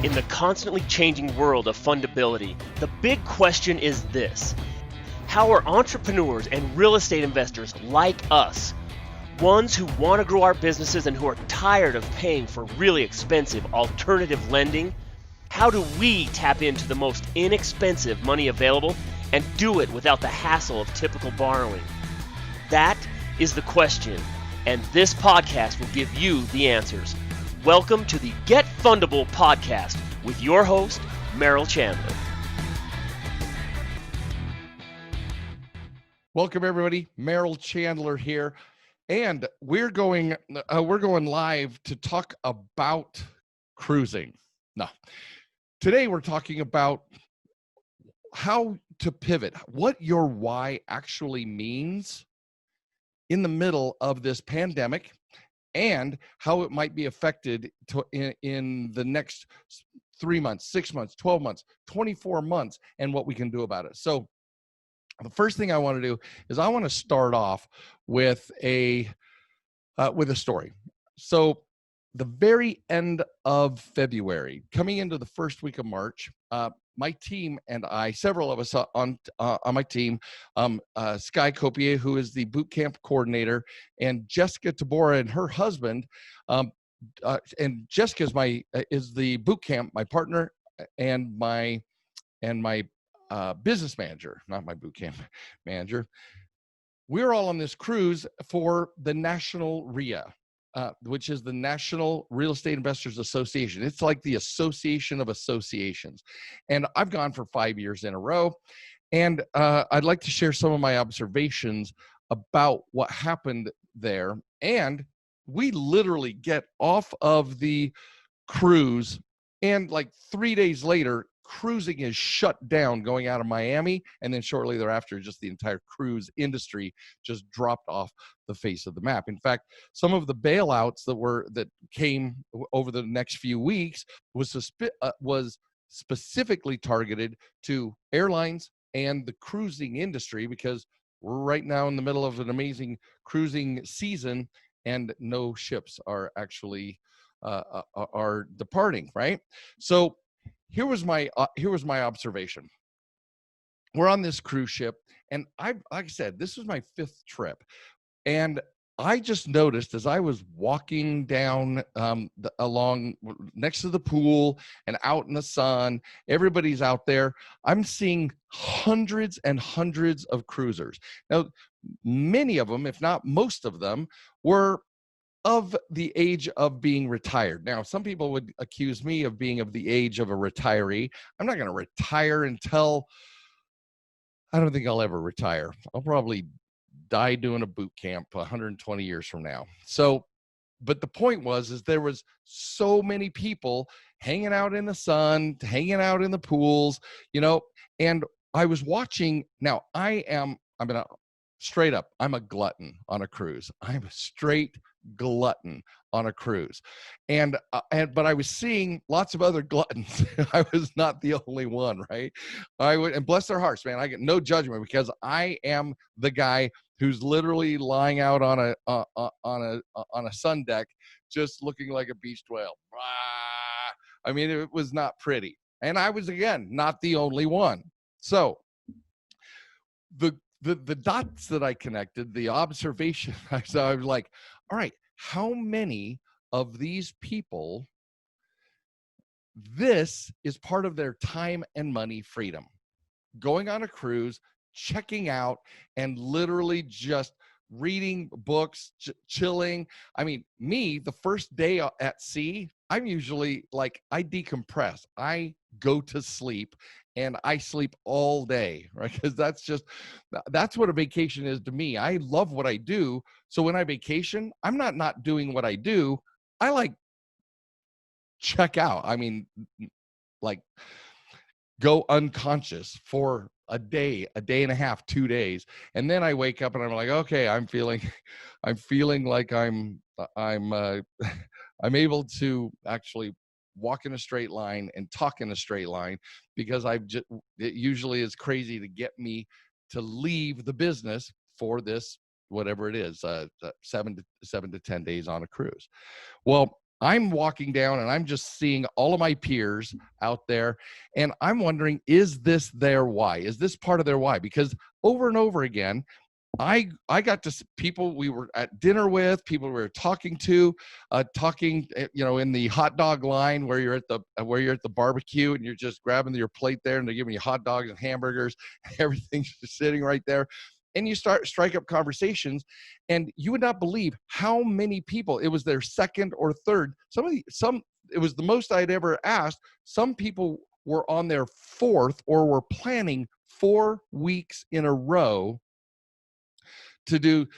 In the constantly changing world of fundability, the big question is this: how are entrepreneurs and real estate investors like us, ones who want to grow our businesses and who are tired of paying for really expensive alternative lending, how do we tap into the most inexpensive money available and do it without the hassle of typical borrowing? That is the question, and this podcast will give you the answers. Welcome to the Get Fundable podcast with your host, Merrill Chandler. Welcome everybody, Merrill Chandler here, and we're going live to talk about cruising. Now, today we're talking about how to pivot, what your why actually means in the middle of this pandemic, and how it might be affected in the next 3 months, 6 months, 12 months, 24 months, and what we can do about it. So the first thing I want to do is I want to start off with a story. So the very end of February, coming into the first week of March, my team and I, several of us on my team, Sky Copier, who is the boot camp coordinator, and Jessica Tabora and her husband, and Jessica is the boot camp, my partner, and my business manager, not my boot camp manager. We're all on this cruise for the National RIA, which is the National Real Estate Investors Association. It's like the association of associations. And I've gone for 5 years in a row. And I'd like to share some of my observations about what happened there. And we literally get off of the cruise, and like 3 days later, cruising is shut down going out of Miami, and then shortly thereafter, just the entire cruise industry just dropped off the face of the map. In fact, some of the bailouts that came over the next few weeks was specifically targeted to airlines and the cruising industry, because we're right now in the middle of an amazing cruising season, and no ships are actually are departing, right? So here was my observation. We're on this cruise ship, and like I said, this was my 5th trip, and I just noticed as I was walking down along next to the pool and out in the sun, everybody's out there. I'm seeing hundreds and hundreds of cruisers. Now, many of them, if not most of them, were of the age of being retired. Now, some people would accuse me of being of the age of a retiree. I'm not going to retire until, I don't think I'll ever retire. I'll probably die doing a boot camp 120 years from now. So, but the point is there was so many people hanging out in the sun, hanging out in the pools, and I was watching. Now, I'm going to straight up, I'm a glutton on a cruise. I'm a straight glutton on a cruise, but I was seeing lots of other gluttons. I was not the only one, right? And bless their hearts, man, I get no judgment, because I am the guy who's literally lying out on a sun deck, just looking like a beached whale. I mean, it was not pretty, and I was, again, not the only one. So the dots that I connected, the observation, so I was like, all right, how many of these people, this is part of their time and money freedom? Going on a cruise, checking out, and literally just reading books, chilling. I mean, me, the first day at sea, I'm usually like, I decompress. I go to sleep, and I sleep all day, right? Because that's what a vacation is to me. I love what I do. So when I vacation, I'm not doing what I do. I like check out. I mean, like go unconscious for a day and a half, 2 days. And then I wake up and I'm like, okay, I'm feeling like I'm able to actually walk in a straight line and talk in a straight line, because it usually is crazy to get me to leave the business for this, whatever it is, 7 to 10 days on a cruise. Well, I'm walking down and I'm just seeing all of my peers out there, and I'm wondering, is this their why? Is this part of their why? Because over and over again, I got to people we were at dinner with, people we were talking to, in the hot dog line where you're at the barbecue and you're just grabbing your plate there and they're giving you hot dogs and hamburgers, everything's just sitting right there, and you strike up conversations, and you would not believe how many people, it was their second or third. It was the most I'd ever asked. Some people were on their fourth or were planning 4 weeks in a row to do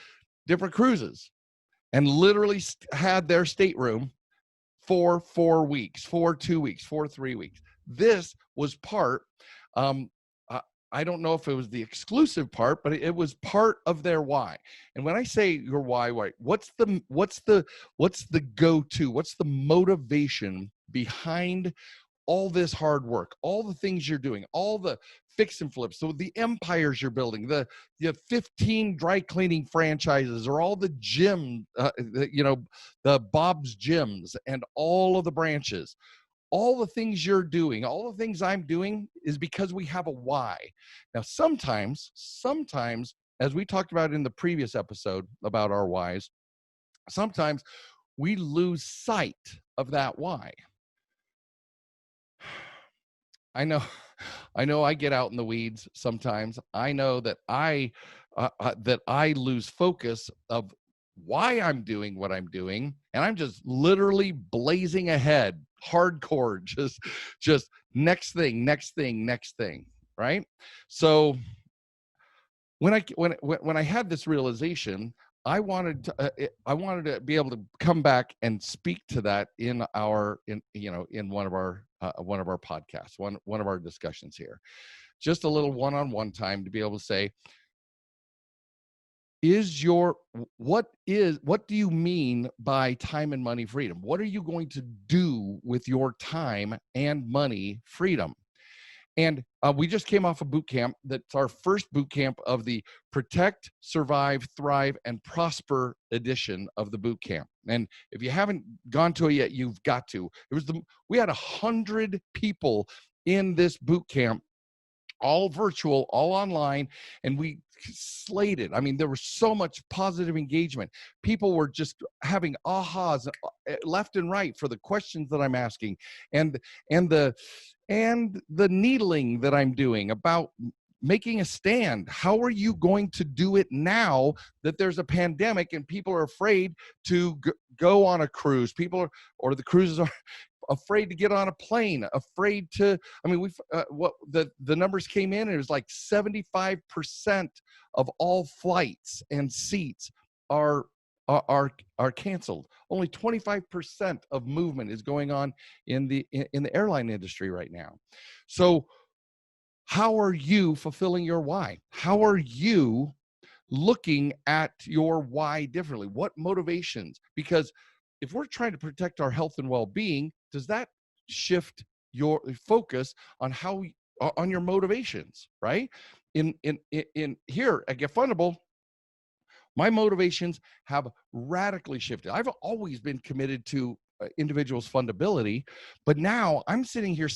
different cruises, and literally had their stateroom for 4 weeks, for 2 weeks, for 3 weeks. This was part, I don't know if it was the exclusive part, but it was part of their why. And when I say your why, what's the go-to, what's the motivation behind all this hard work, all the things you're doing, all the fix and flips, so the empires you're building, the 15 dry cleaning franchises, or all the gym, the Bob's gyms and all of the branches, all the things you're doing, all the things I'm doing is because we have a why. Now, sometimes, as we talked about in the previous episode about our whys, sometimes we lose sight of that why. I know I get out in the weeds sometimes. I know that I lose focus of why I'm doing what I'm doing, and I'm just literally blazing ahead, hardcore, just next thing, right? So when I had this realization, I wanted to be able to come back and speak to that in one of our podcasts, one of our discussions here, just a little one-on-one time to be able to say, what do you mean by time and money freedom? What are you going to do with your time and money freedom? And we just came off a boot camp. That's our first boot camp of the Protect, Survive, Thrive, and Prosper edition of the boot camp. And if you haven't gone to it yet, you've got to. We had 100 people in this boot camp, all virtual, all online, and we slated. I mean, there was so much positive engagement. People were just having ahas left and right for the questions that I'm asking, and the needling that I'm doing about making a stand. How are you going to do it now that there's a pandemic and people are afraid to go on a cruise? Or the cruises are afraid to get on a plane, afraid to, I mean, the numbers came in, and it was like 75% of all flights and seats are canceled. Only 25% of movement is going on in the airline industry right now. So how are you fulfilling your why? How are you looking at your why differently? What motivations? Because if we're trying to protect our health and well-being, does that shift your focus on on your motivations, right? In here at Get Fundable, my motivations have radically shifted. I've always been committed to individuals' fundability, but now I'm sitting here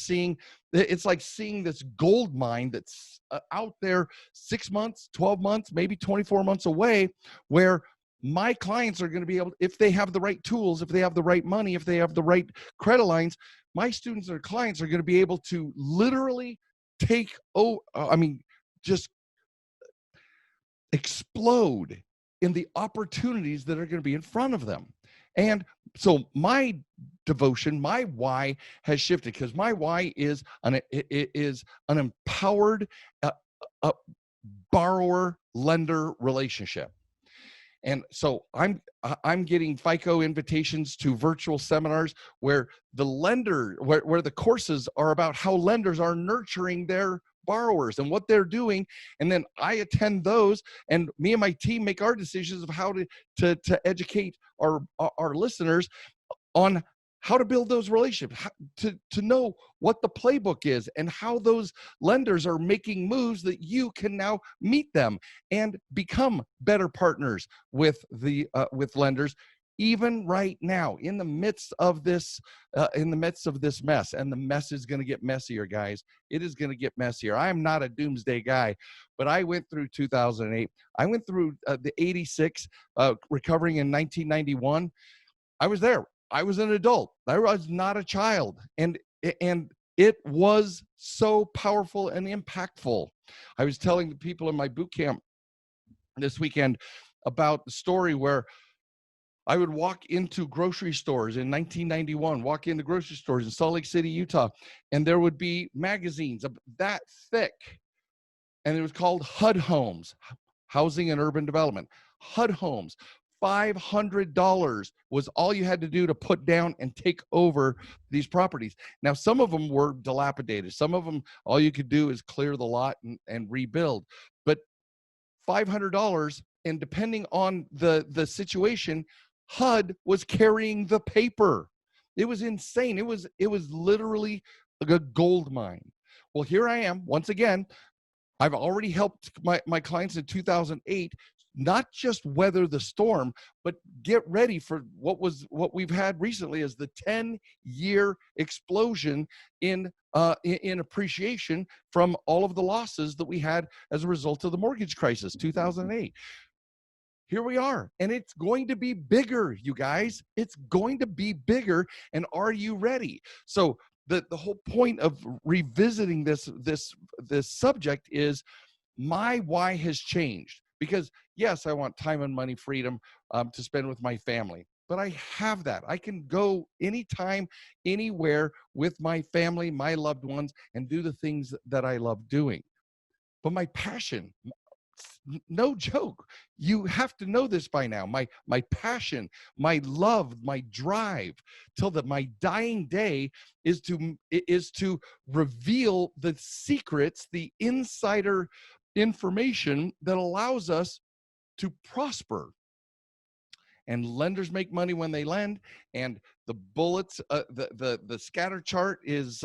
it's like seeing this gold mine that's out there 6 months, 12 months, maybe 24 months away, where my clients are going to be able, if they have the right tools, if they have the right money, if they have the right credit lines, my students and clients are going to be able to literally just explode in the opportunities that are going to be in front of them. And so my devotion, my why has shifted, because my why is an empowered borrower-lender relationship. And so I'm getting FICO invitations to virtual seminars where where the courses are about how lenders are nurturing their borrowers and what they're doing. And then I attend those, and me and my team make our decisions of how to educate our listeners on how to build those relationships, to know what the playbook is, and how those lenders are making moves that you can now meet them and become better partners with lenders, even right now, in the midst of this mess, and the mess is going to get messier, guys. It is going to get messier. I am not a doomsday guy, but I went through 2008. I went through the 86, recovering in 1991. I was there. I was an adult. I was not a child. And it was so powerful and impactful. I was telling the people in my boot camp this weekend about the story where I would walk into grocery stores in 1991, walk into grocery stores in Salt Lake City, Utah, and there would be magazines that thick. And it was called HUD Homes, Housing and Urban Development. HUD Homes. $500 was all you had to do to put down and take over these properties. Now, some of them were dilapidated. Some of them, all you could do is clear the lot and rebuild. But $500, and depending on the situation, HUD was carrying the paper. It was insane. It was literally a gold mine. Well, here I am once again. I've already helped my clients in 2008 not just weather the storm, but get ready for what we've had recently as the 10-year explosion in appreciation from all of the losses that we had as a result of the mortgage crisis, 2008. Here we are, and it's going to be bigger, you guys. It's going to be bigger, and are you ready? So the whole point of revisiting this subject is my why has changed. Because yes, I want time and money freedom to spend with my family, but I have that. I can go anytime, anywhere with my family, my loved ones, and do the things that I love doing. But my passion, no joke, you have to know this by now. My passion, my love, my drive till my dying day is to reveal the secrets, the insider information that allows us to prosper. And lenders make money when they lend, and the bullets, the scatter chart is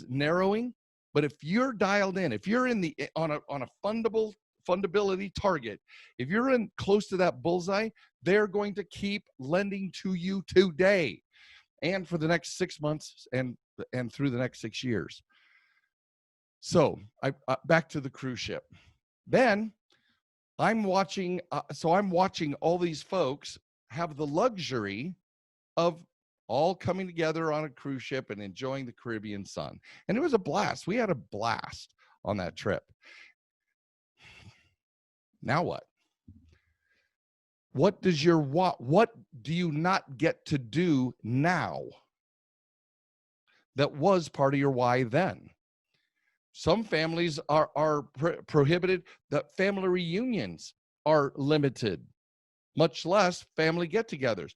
narrowing. But if you're dialed in, if you're in on a fundability target, if you're in close to that bullseye, they're going to keep lending to you today and for the next 6 months and through the next 6 years. So back to the cruise ship. Then I'm watching all these folks have the luxury of all coming together on a cruise ship and enjoying the Caribbean sun. And it was a blast. We had a blast on that trip. Now what? What do you not get to do now that was part of your why then? Some families are prohibited. That family reunions are limited, much less family get-togethers.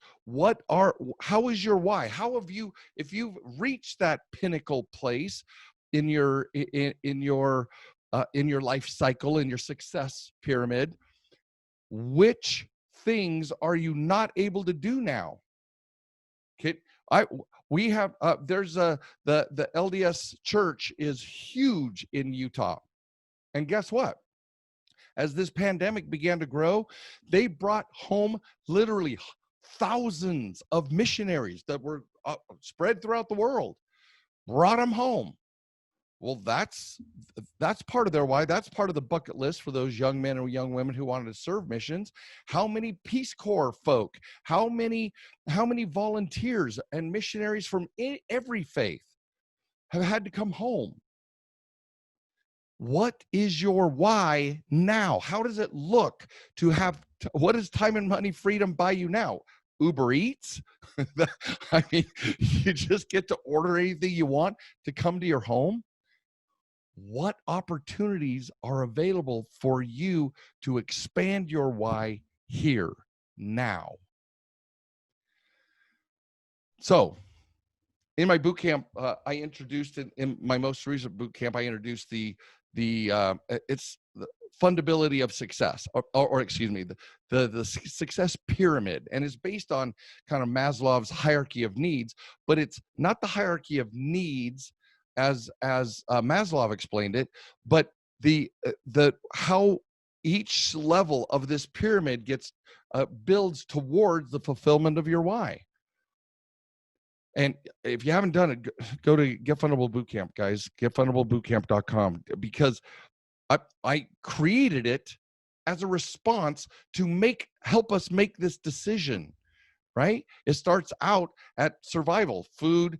How is your why? How have you, if you've reached that pinnacle place in your life cycle, in your success pyramid, which things are you not able to do now? Okay, we have there's the LDS church is huge in Utah, and guess what? As this pandemic began to grow, they brought home literally thousands of missionaries that were spread throughout the world. Brought them home. Well, that's part of their why. That's part of the bucket list for those young men or young women who wanted to serve missions. How many Peace Corps folk? How many volunteers and missionaries from every faith have had to come home? What is your why now? How does it look to have? What does time and money freedom buy you now? Uber Eats? I mean, you just get to order anything you want to come to your home? What opportunities are available for you to expand your why here, now? So in my boot camp, I introduced in my most recent boot camp, I introduced it's the fundability of success, or excuse me, the success pyramid, and it's based on kind of Maslow's hierarchy of needs, but it's not the hierarchy of needs as Maslow explained it, but the how each level of this pyramid gets builds towards the fulfillment of your why. And if you haven't done it, go to Get Fundable Bootcamp, guys, getfundablebootcamp.com, because I created it as a response to help us make this decision, right? It starts out at survival, food,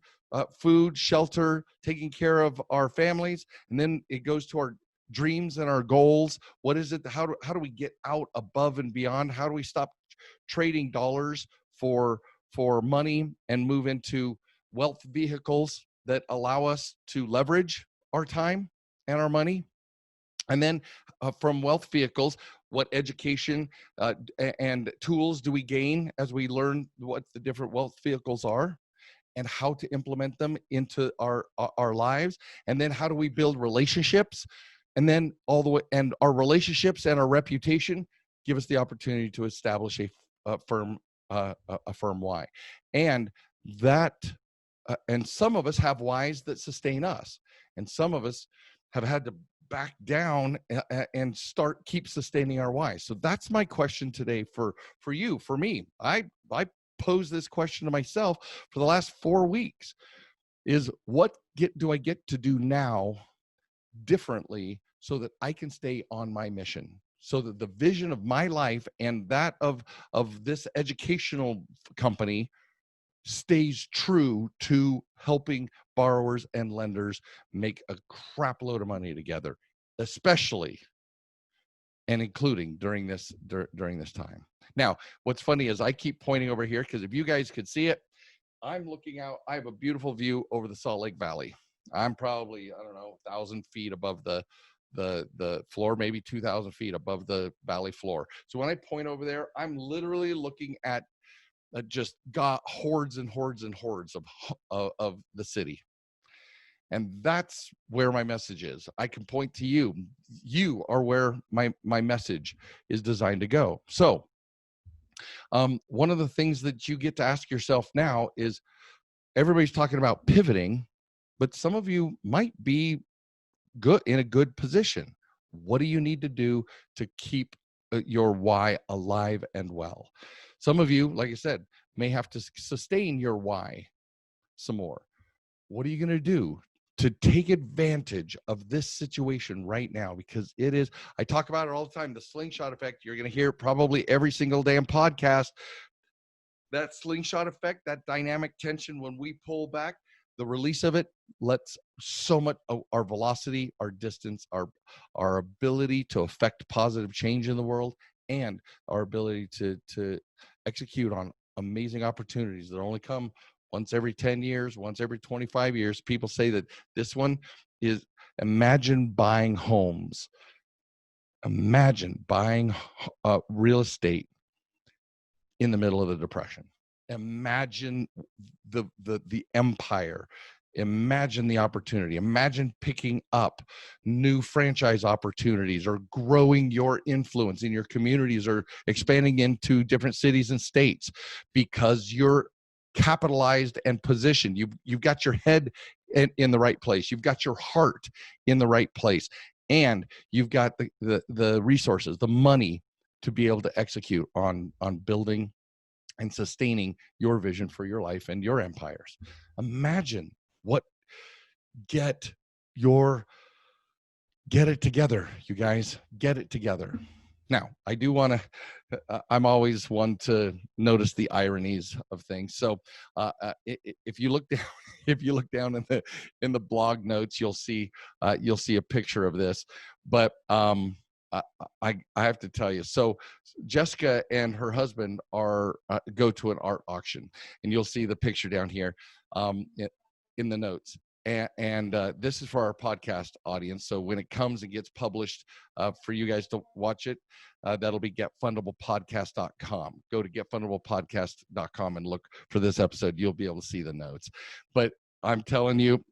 shelter, taking care of our families, and then it goes to our dreams and our goals. What is it? How do we get out above and beyond? How do we stop trading dollars for money and move into wealth vehicles that allow us to leverage our time and our money? And then from wealth vehicles, what education and tools do we gain as we learn what the different wealth vehicles are and how to implement them into our lives? And then how do we build relationships? And then all the way, and our relationships and our reputation give us the opportunity to establish a firm why. And that, and some of us have whys that sustain us, and some of us have had to back down and keep sustaining our why. So that's my question today for you, for me. I posed this question to myself for the last 4 weeks, is what do I get to do now differently so that I can stay on my mission, so that the vision of my life and that of this educational company stays true to helping borrowers and lenders make a crap load of money together, especially and including during this time. Now, what's funny is I keep pointing over here, because if you guys could see it, I'm looking out. I have a beautiful view over the Salt Lake Valley. I'm probably, 1,000 feet above the floor, maybe 2,000 feet above the valley floor. So when I point over there, I'm literally looking at just got hordes and hordes and hordes of the city. And that's where my message is. I can point to you. You are where my message is designed to go. So one of the things that you get to ask yourself now is, everybody's talking about pivoting, but some of you might be in a good position. What do you need to do to keep your why alive and well? Some of you, like I said, may have to sustain your why some more. What are you going to do to take advantage of this situation right now? Because it is, I talk about it all the time, the slingshot effect. You're going to hear it probably every single damn podcast. That slingshot effect, that dynamic tension, when we pull back, the release of it lets so much of our velocity, our distance, our ability to affect positive change in the world, and our ability to execute on amazing opportunities that only come once every 10 years, once every 25 years. People say that this one is, imagine buying homes. Imagine buying real estate in the middle of the Depression. Imagine the empire. Imagine the opportunity. Imagine picking up new franchise opportunities, or growing your influence in your communities, or expanding into different cities and states, because you're capitalized and positioned. You've got your head in the right place. You've got your heart in the right place, and you've got the resources, the money to be able to execute on building and sustaining your vision for your life and your empires. Imagine get it together, you guys. Get it together. Now, I do want to, I'm always one to notice the ironies of things. So if you look down in the blog notes, you'll see a picture of this. But I have to tell you, so Jessica and her husband go to an art auction, and you'll see the picture down here in the notes. And this is for our podcast audience. So when it comes and gets published for you guys to watch it, that'll be getfundablepodcast.com. Go to getfundablepodcast.com and look for this episode. You'll be able to see the notes. But I'm telling you,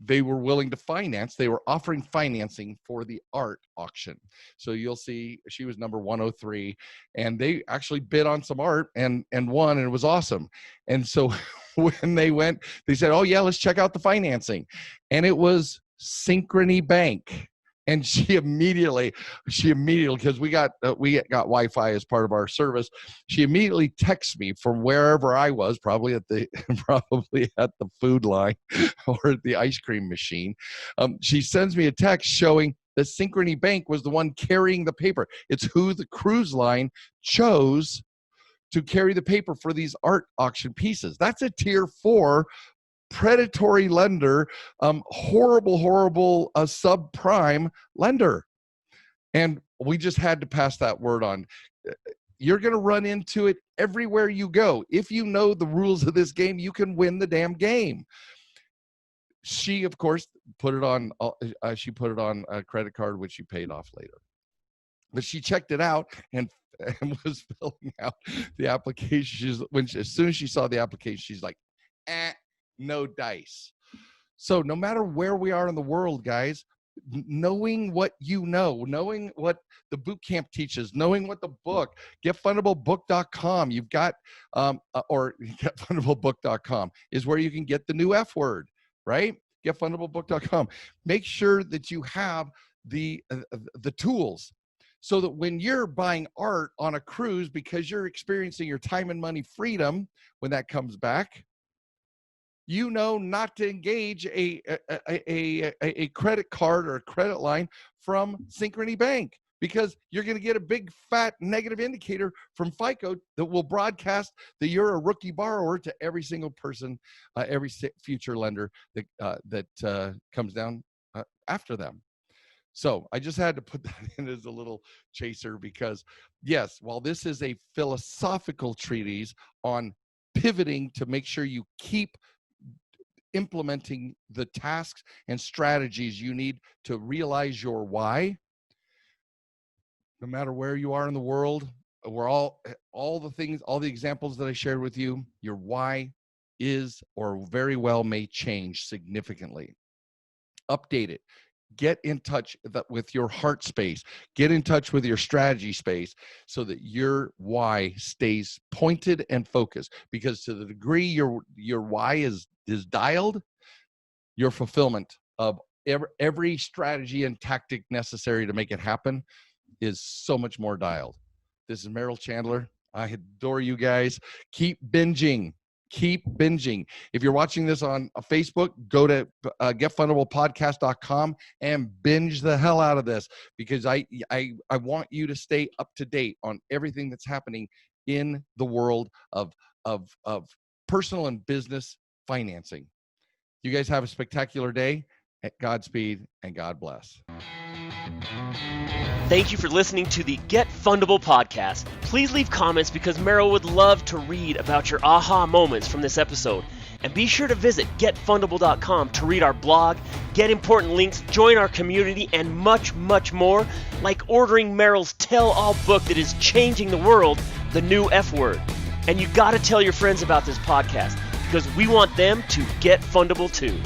they were willing to finance. They were offering financing for the art auction. So you'll see she was number 103, and they actually bid on some art and won, and it was awesome. And so when they went, they said, oh yeah, let's check out the financing. And it was Synchrony Bank. And she immediately, because we got Wi-Fi as part of our service. She immediately texts me from wherever I was, probably at the food line or at the ice cream machine. She sends me a text showing that Synchrony Bank was the one carrying the paper. It's who the cruise line chose to carry the paper for these art auction pieces. That's a tier 4 predatory lender, horrible subprime lender. And we just had to pass that word on. You're going to run into it everywhere you go. If you know the rules of this game, you can win the damn game. She, of course, put it on a credit card, which she paid off later. But she checked it out and was filling out the application. As soon as she saw the application, she's like, no dice. So no matter where we are in the world, guys, knowing what you know, knowing what the boot camp teaches, knowing what the book, getfundablebook.com, you've got, or getfundablebook.com is where you can get the new F word, right? Getfundablebook.com. Make sure that you have the tools so that when you're buying art on a cruise, because you're experiencing your time and money freedom when that comes back, you know not to engage a credit card or a credit line from Synchrony Bank, because you're going to get a big fat negative indicator from FICO that will broadcast that you're a rookie borrower to every single person, every future lender that comes down after them. So I just had to put that in as a little chaser, because yes, while this is a philosophical treatise on pivoting to make sure you keep implementing the tasks and strategies you need to realize your why, no matter where you are in the world, we're all the examples that I shared with you, your why is or very well may change significantly. Update it. Get in touch with your heart space. Get in touch with your strategy space so that your why stays pointed and focused. Because to the degree your why is dialed, your fulfillment of every strategy and tactic necessary to make it happen is so much more dialed. This is Merrill Chandler. I adore you guys. Keep binging. If you're watching this on Facebook, go to getfundablepodcast.com and binge the hell out of this, because I want you to stay up to date on everything that's happening in the world of personal and business financing. You guys have a spectacular day. Godspeed and God bless. Thank you for listening to the Get Fundable podcast. Please leave comments, because Merrill would love to read about your aha moments from this episode. And be sure to visit getfundable.com to read our blog, get important links, join our community, and much, much more, like ordering Merrill's tell-all book that is changing the world, The New F Word. And you got to tell your friends about this podcast, because we want them to get fundable too.